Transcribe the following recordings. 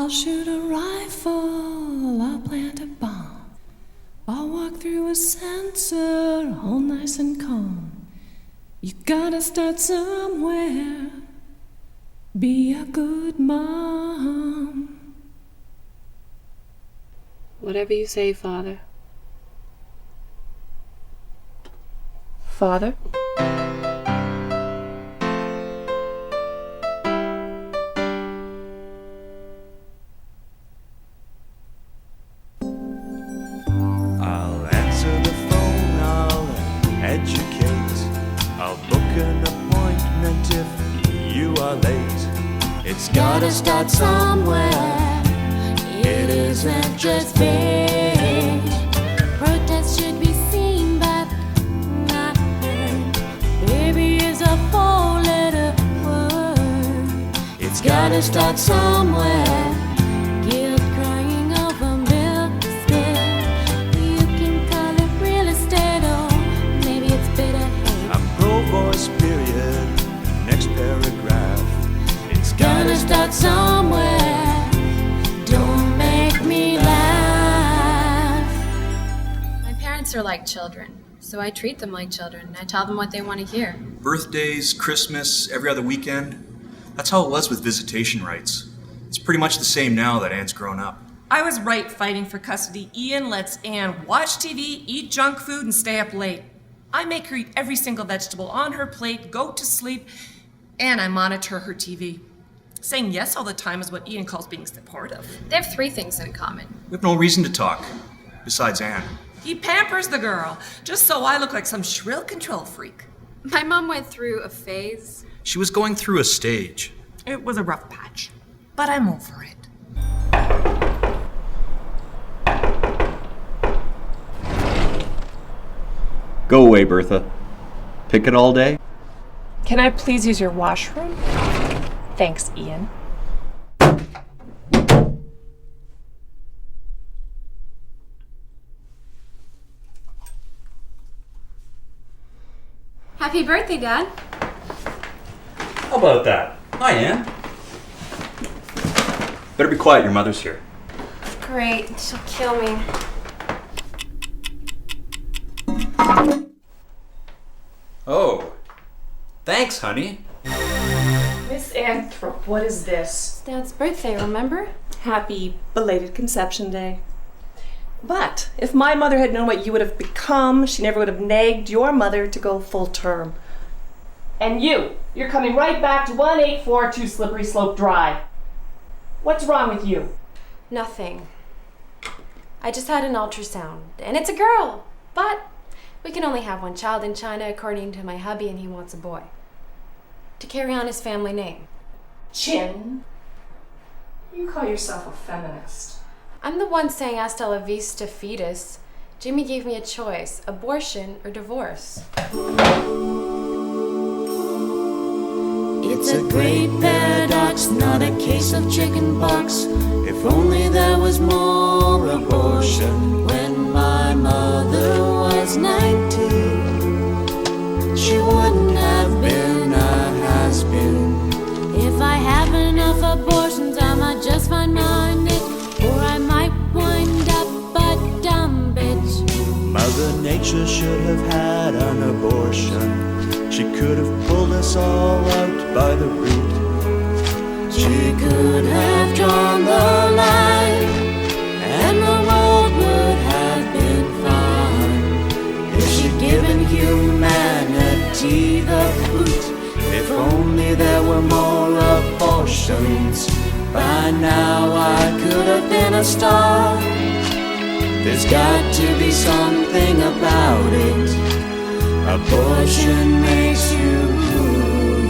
I'll shoot a rifle, I'll plant a bomb, I'll walk through a sensor, all nice and calm. You gotta start somewhere, be a good mom. Whatever you say, Father. Father? I'll answer the phone, I'll educate, I'll book an appointment if you are late. It's gotta start somewhere, it isn't just fate. Protest should be seen but not heard. Baby is a four-letter word. It's gotta start somewhere. Guilt crying over milk spill. You can call it real estate or maybe it's bitter hate. I'm pro-voice, period, next paragraph. It's gotta start somewhere, don't make me laugh. My parents are like children, so I treat them like children. I tell them what they want to hear. Birthdays, Christmas, every other weekend. That's how it was with visitation rights. It's pretty much the same now that Anne's grown up. I was right fighting for custody. Ian lets Anne watch TV, eat junk food, and stay up late. I make her eat every single vegetable on her plate, go to sleep, and I monitor her TV. Saying yes all the time is what Ian calls being supportive. They have 3 things in common. We have no reason to talk, besides Anne. He pampers the girl, just so I look like some shrill control freak. My mom went through a phase. She was going through a stage. It was a rough patch, but I'm over it. Go away, Bertha. Picket all day? Can I please use your washroom? Thanks, Ian. Happy birthday, Dad. How about that? Hi, Anne. Better be quiet, your mother's here. Great, she'll kill me. Oh. Thanks, honey. Miss Anthrop, what is this? It's Dad's birthday, remember? Happy belated conception day. But if my mother had known what you would have become, she never would have nagged your mother to go full term. And you're coming right back to 1842 Slippery Slope Drive. What's wrong with you? Nothing. I just had an ultrasound, and it's a girl, but we can only have one child in China according to my hubby, and he wants a boy. To carry on his family name. Chin, you call yourself a feminist. I'm the one saying hasta la vista fetus. Jimmy gave me a choice, abortion or divorce. It's a great paradox, not a case of chicken pox. If only there was more abortion. When my mother was 19, she wouldn't have been a has-been. If I have enough abortions, I might just find my niche, or I might wind up a dumb bitch. Mother Nature should have had an abortion. She could have pulled us all out by the root. She could have drawn the line, and the world would have been fine if she'd given humanity the boot. If only there were more abortions, by now I could have been a star. There's got to be something about it. Abortion makes you who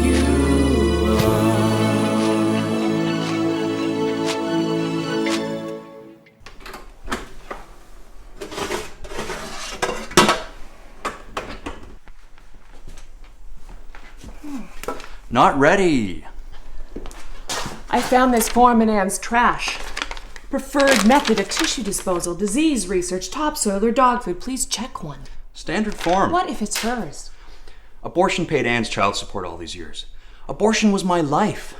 you Not ready. I found this form in Anne's trash. Preferred method of tissue disposal, disease research, topsoil, or dog food. Please check one. Standard form. What if it's hers? Abortion paid Anne's child support all these years. Abortion was my life.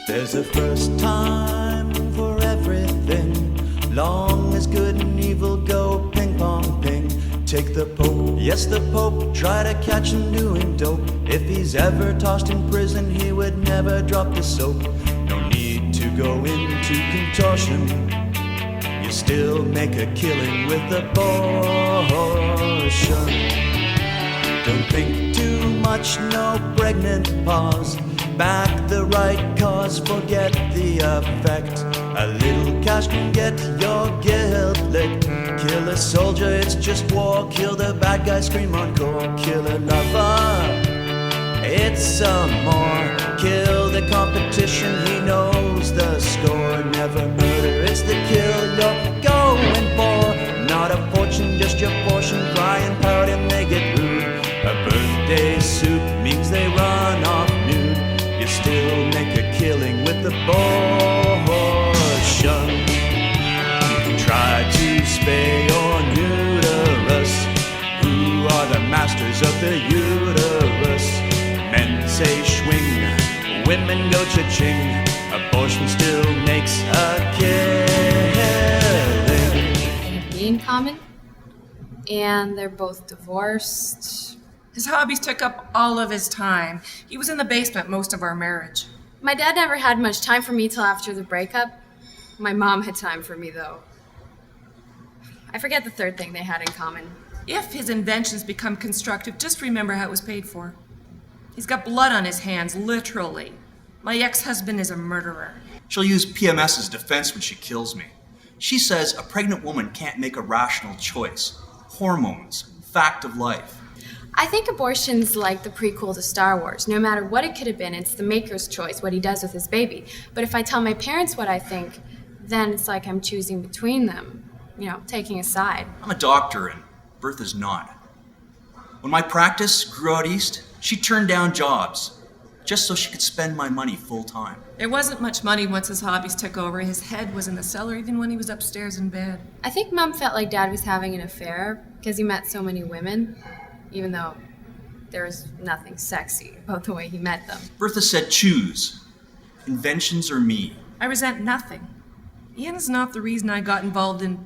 There's a first time for everything. Long as good and evil go ping pong ping. Take the Pope, yes the Pope, try to catch him doing dope. If he's ever tossed in prison, he would never drop the soap. No need to go into contortion. You still make a killing with abortion. Don't think too much, no pregnant pause. Back the right cause, forget the effect. A little cash can get your guilt licked. Kill a soldier, it's just war. Kill the bad guy, scream encore. Kill a lover, it's a more. Kill the competition, he knows the score. Never murder, it's the kill you're going for. Not a fortune, just your portion. Cry and pout and they get rude. A birthday suit means they run off nude. You still make a killing with abortion. Try to spay or neuterus. Who are the masters of the uterus? Men say swing, women go cha-ching. Abortion still makes a killing. In common, and they're both divorced. His hobbies took up all of his time. He was in the basement most of our marriage. My dad never had much time for me till after the breakup. My mom had time for me, though. I forget the third thing they had in common. If his inventions become constructive, just remember how it was paid for. He's got blood on his hands, literally. My ex-husband is a murderer. She'll use PMS as defense when she kills me. She says a pregnant woman can't make a rational choice. Hormones, fact of life. I think abortion's like the prequel to Star Wars. No matter what it could have been, it's the maker's choice, what he does with his baby. But if I tell my parents what I think, then it's like I'm choosing between them. You know, taking a side. I'm a doctor and Bertha's not. When my practice grew out east, she turned down jobs just so she could spend my money full time. There wasn't much money once his hobbies took over. His head was in the cellar even when he was upstairs in bed. I think Mom felt like Dad was having an affair because he met so many women, even though there was nothing sexy about the way he met them. Bertha said choose. Inventions or me. I resent nothing. Ian's not the reason I got involved in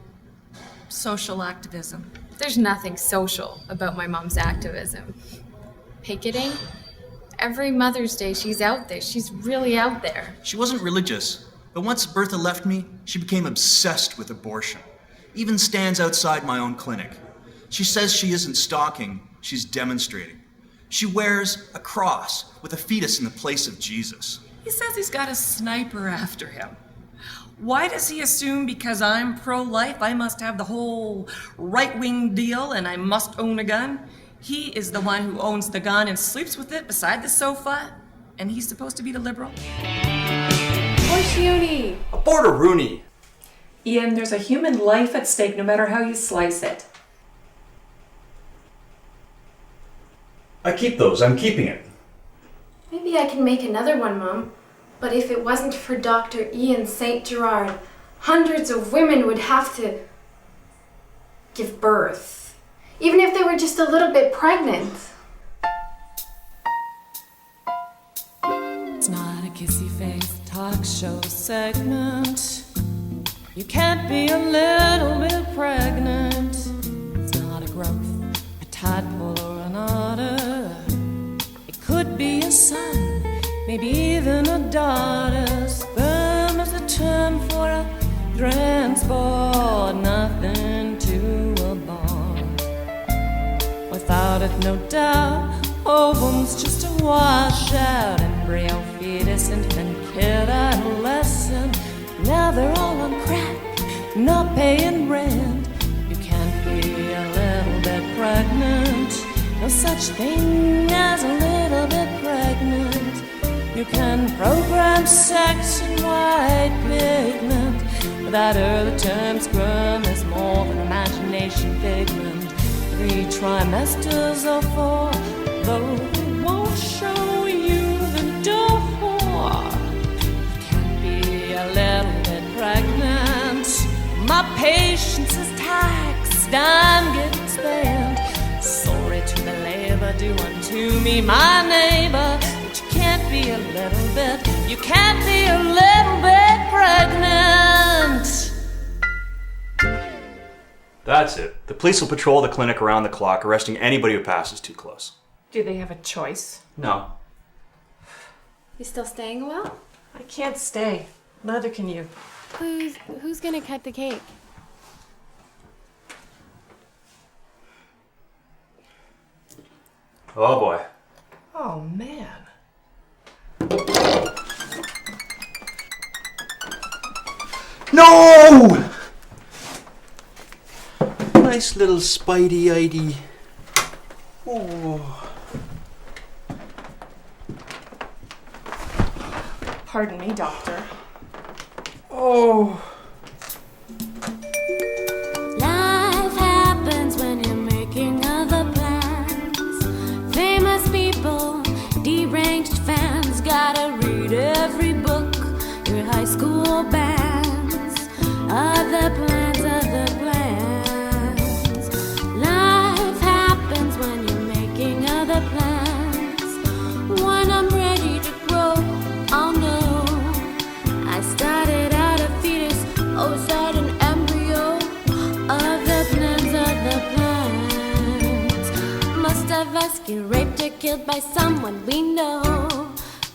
social activism. There's nothing social about my mom's activism. Picketing? Every Mother's Day she's out there. She's really out there. She wasn't religious, but once Bertha left me, she became obsessed with abortion. Even stands outside my own clinic. She says she isn't stalking, she's demonstrating. She wears a cross with a fetus in the place of Jesus. He says he's got a sniper after him. Why does he assume because I'm pro-life I must have the whole right-wing deal and I must own a gun? He is the one who owns the gun and sleeps with it beside the sofa, and he's supposed to be the liberal? Where's Uni? Abort a Rooney. Ian, there's a human life at stake no matter how you slice it. I keep those. I'm keeping it. Maybe I can make another one, Mom. But if it wasn't for Dr. Ian St. Gerard, hundreds of women would have to give birth. Even if they were just a little bit pregnant. It's not a kissy face talk show segment. You can't be a little bit pregnant. It's not a growth, a tadpole or an otter. It could be a son, maybe even a daughter. Sperm is a term for a transport, nothing to abort. Without it, no doubt, ovum's just a washout. Embryo, fetus, infant, kid, adolescent. Now they're all on crack, not paying rent. You can't be a little bit pregnant. No such thing as a little bit pregnant. You can program sex in white pigment, but that early term sperm is more than imagination figment. 3 trimesters or 4, though they won't show you the door. You can't be a little bit pregnant. My patience is taxed, I'm getting spent. Sorry to the labor, do unto me, my neighbor. But you can't be a little bit, You can't be a little bit pregnant. That's it. The police will patrol the clinic around the clock, arresting anybody who passes too close. Do they have a choice? No. You still staying a while? I can't stay. Neither can you. Who's gonna cut the cake? Oh boy. Oh, man. No! Nice little Spidey-ID. Oh. Pardon me, Doctor. Oh. Life happens when you're making other plans. Famous people, deranged fans, gotta read every book. Your high school bands, other plans, other plans. Life happens when you're making other plans. When I'm ready to grow, oh no, I started out a fetus, oh, start an embryo. Other plans, other plans. Most of us get raped or killed by someone we know.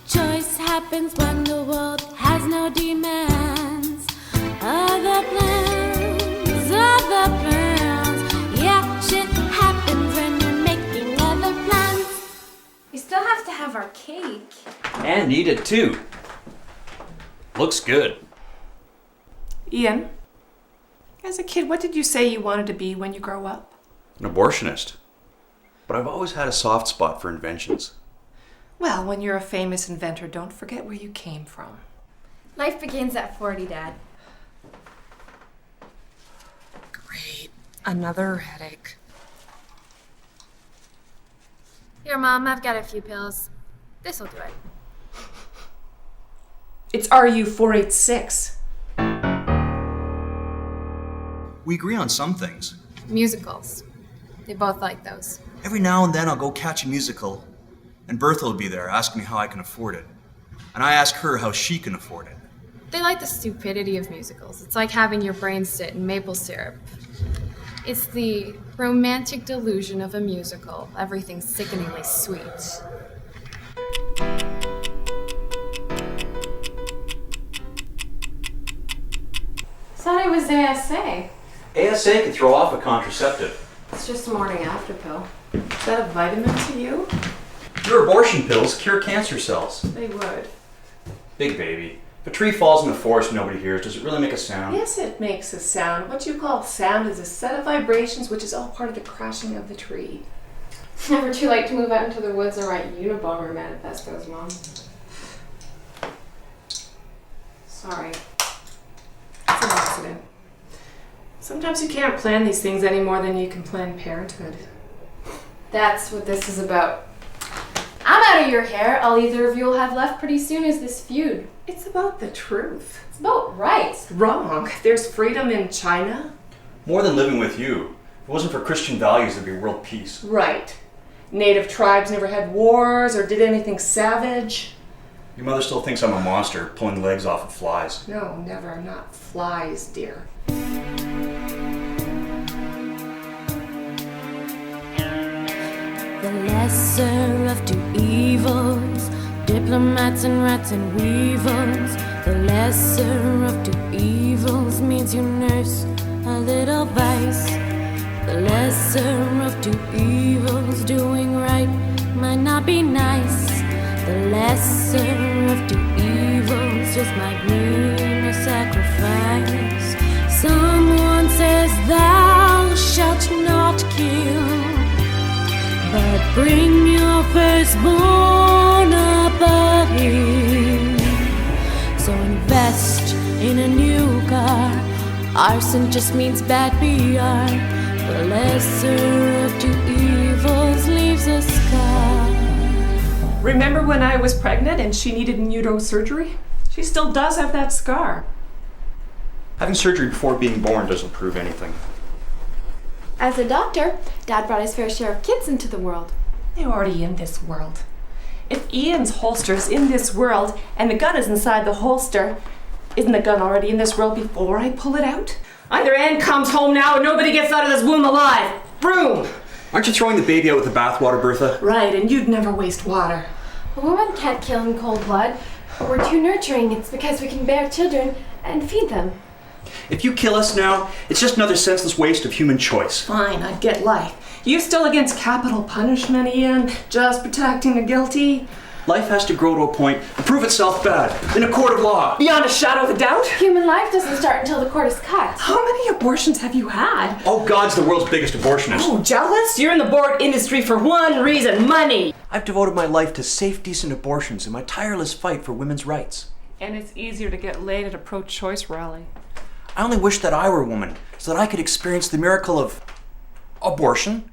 Choice happens when the world has no demands. Other plans, other plans. Yeah, shit happens when you're making other plans. We still have to have our cake. And eat it too. Looks good. Ian, as a kid, what did you say you wanted to be when you grow up? An abortionist. But I've always had a soft spot for inventions. Well, when you're a famous inventor, don't forget where you came from. Life begins at 40, Dad. Great. Another headache. Here, Mom, I've got a few pills. This'll do it. It's RU486. We agree on some things. Musicals. They both like those. Every now and then I'll go catch a musical, and Bertha will be there asking me how I can afford it. And I ask her how she can afford it. They like the stupidity of musicals. It's like having your brain sit in maple syrup. It's the romantic delusion of a musical. Everything's sickeningly sweet. Thought it was ASA. ASA can throw off a contraceptive. It's just a morning after pill. Is that a vitamin to you? Your abortion pills cure cancer cells. They would. Big baby. If a tree falls in the forest and nobody hears, does it really make a sound? Yes, it makes a sound. What you call sound is a set of vibrations which is all part of the crashing of the tree. It's never too late to move out into the woods and write Unabomber manifestos, Mom. Sorry. It's an accident. Sometimes you can't plan these things any more than you can plan parenthood. That's what this is about. I'm out of your hair. All either of you will have left pretty soon is this feud. It's about the truth. It's about rights. Wrong. There's freedom in China. More than living with you. If it wasn't for Christian values, there'd be world peace. Right. Native tribes never had wars or did anything savage. Your mother still thinks I'm a monster, pulling legs off of flies. No, never. Not flies, dear. The lesser of two evils, diplomats and rats and weevils. The lesser of two evils means you nurse a little vice. The lesser of two evils, doing right might not be nice. The lesser of two evils just might mean a sacrifice. Someone says thou shalt not kill, but bring your firstborn up a hill. So invest in a new car. Arson just means bad PR. The lesser of two evils leaves a scar. Remember when I was pregnant and she needed neurosurgery? She still does have that scar. Having surgery before being born doesn't prove anything. As a doctor, Dad brought his fair share of kids into the world. They're already in this world. If Ian's holster is in this world and the gun is inside the holster, isn't the gun already in this world before I pull it out? Either Anne comes home now or nobody gets out of this womb alive. Broom! Aren't you throwing the baby out with the bathwater, Bertha? Right, and you'd never waste water. A woman can't kill in cold blood. We're too nurturing. It's because we can bear children and feed them. If you kill us now, it's just another senseless waste of human choice. Fine, I'd get life. You still against capital punishment, Ian? Just protecting the guilty? Life has to grow to a point and prove itself bad in a court of law. Beyond a shadow of a doubt? Human life doesn't start until the cord is cut. How many abortions have you had? Oh, God's the world's biggest abortionist. Oh, jealous? You're in the board industry for one reason, money. I've devoted my life to safe, decent abortions in my tireless fight for women's rights. And it's easier to get laid at a pro-choice rally. I only wish that I were a woman so that I could experience the miracle of abortion.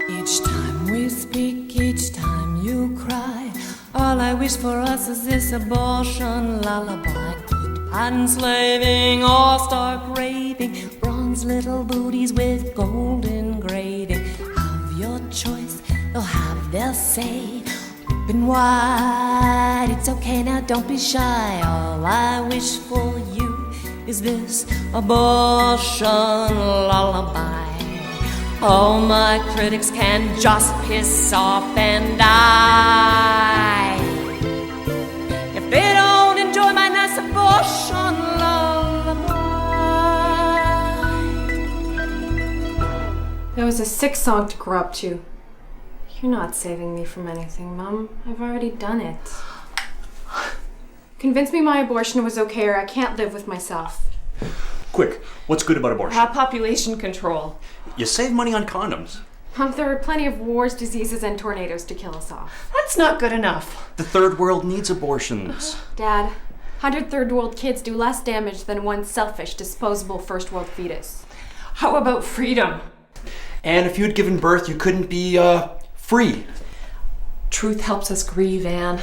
Each time we speak, each time you cry, all I wish for us is this abortion lullaby. Good pattern slaving or stark raving, bronze little booties with gold engraving. Have your choice, they'll have their say. Open wide, it's okay now, don't be shy. All I wish for you is this abortion lullaby. All my critics can just piss off and die if they don't enjoy my nice abortion lullaby. That was a sick song to grow up to. You're not saving me from anything, Mom. I've already done it. Convince me my abortion was okay or I can't live with myself. Quick, what's good about abortion? Population control. You save money on condoms. Mom, there are plenty of wars, diseases, and tornadoes to kill us off. That's not good enough. The third world needs abortions. Dad, 100 third world kids do less damage than one selfish, disposable first world fetus. How about freedom? And if you'd given birth, you couldn't be, free. Truth helps us grieve, Anne.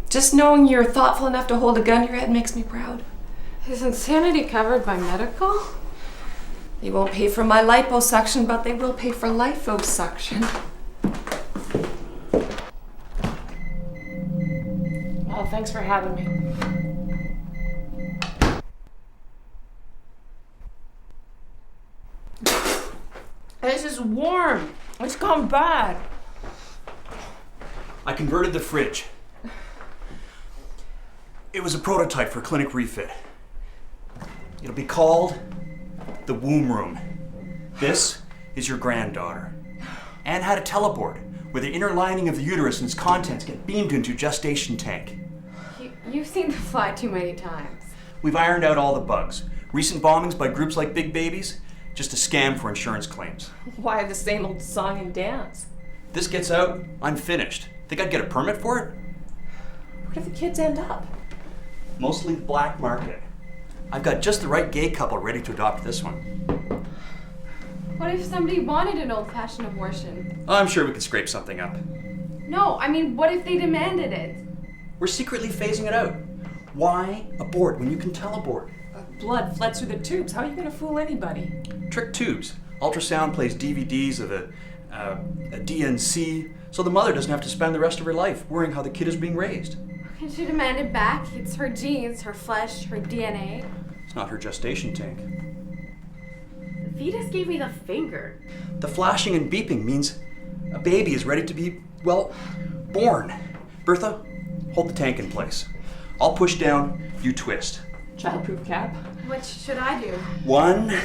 Just knowing you're thoughtful enough to hold a gun to your head makes me proud. Is insanity covered by medical? They won't pay for my liposuction, but they will pay for liposuction. Well, thanks for having me. This is warm. It's gone bad. I converted the fridge. It was a prototype for clinic refit. It'll be called the womb room. This is your granddaughter. Anne had a teleboard where the inner lining of the uterus and its contents get beamed into a gestation tank. You've seen The Fly too many times. We've ironed out all the bugs. Recent bombings by groups like Big Babies, just a scam for insurance claims. Why the same old song and dance? This gets out, I'm finished. Think I'd get a permit for it? Where do the kids end up? Mostly the black market. I've got just the right gay couple ready to adopt this one. What if somebody wanted an old-fashioned abortion? I'm sure we could scrape something up. No, I mean, what if they demanded it? We're secretly phasing it out. Why abort when you can teleabort? Blood floods through the tubes. How are you going to fool anybody? Trick tubes. Ultrasound plays DVDs of a DNC, so the mother doesn't have to spend the rest of her life worrying how the kid is being raised. Can she demand it back? It's her genes, her flesh, her DNA. It's not her gestation tank. The fetus gave me the finger. The flashing and beeping means a baby is ready to be, well, born. Bertha, hold the tank in place. I'll push down, you twist. Childproof cap. What should I do? 1,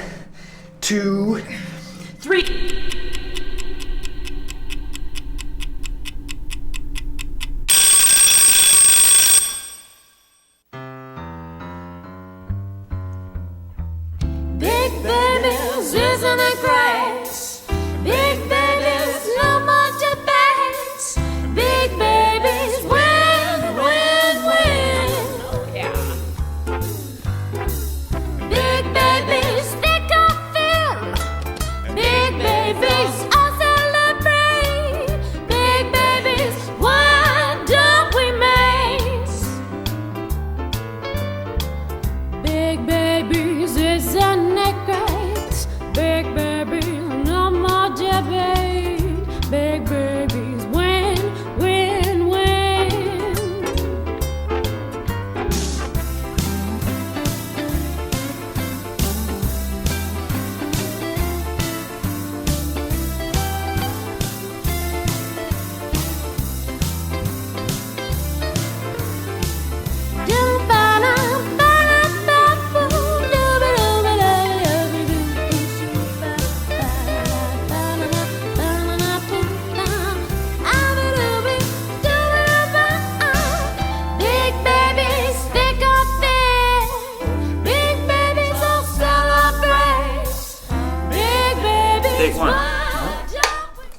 2, 3. Big babies, isn't it great? Big babies, no more debates. Big babies, win, win, win. Oh, yeah. Big babies, they can feel. Big babies, all celebrate. Big babies, why don't we maze? Big babies, isn't it great? Big Big babies, no more debate. Big babies, win, win, win. Big babies, think of it. Big babies all celebrate. Big babies, Take one. why don't we-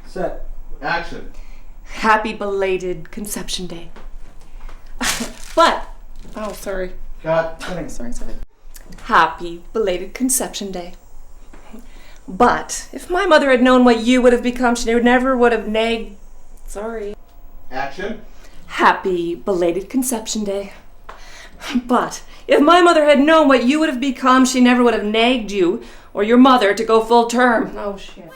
Set. Action. Happy belated Conception Day. But, oh, sorry. Cut. Sorry. Happy belated Conception Day. But if my mother had known what you would have become, she never would have nagged. Sorry. Action. Happy belated Conception Day. But if my mother had known what you would have become, she never would have nagged you or your mother to go full term. Oh, shit.